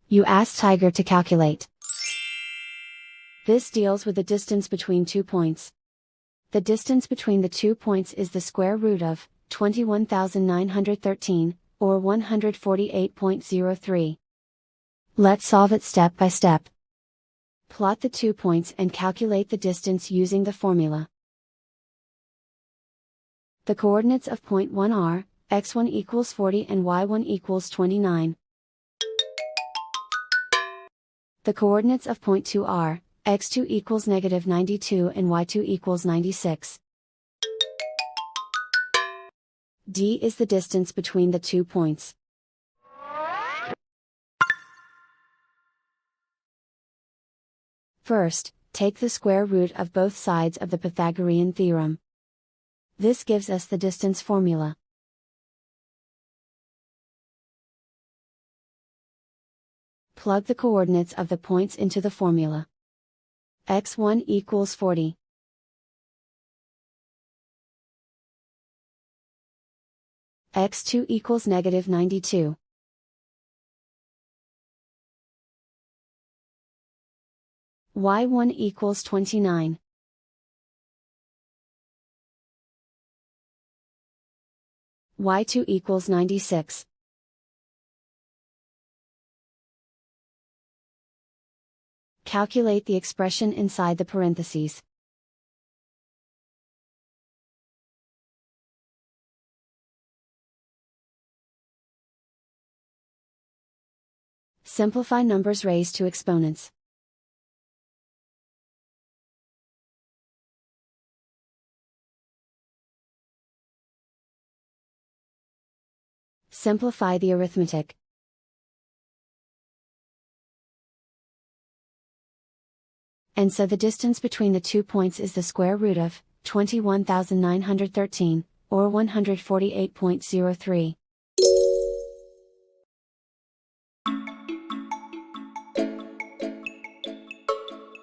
You ask Tiger to calculate. This deals with the distance between 2 points. The distance between the 2 points is the square root of 21,913, or 148.03. Let's solve it step by step. Plot the 2 points and calculate the distance using the formula. The coordinates of point 1 are, x1 equals 40 and y1 equals 29. The coordinates of point 2 are, x2 equals negative 92 and y2 equals 96. D is the distance between the 2 points. First, take the square root of both sides of the Pythagorean theorem. This gives us the distance formula. Plug the coordinates of the points into the formula. x1 equals 40. x2 equals negative 92. y1 equals 29. y2 equals 96. Calculate the expression inside the parentheses. Simplify numbers raised to exponents. Simplify the arithmetic. And so the distance between the 2 points is the square root of 21,913, or 148.03.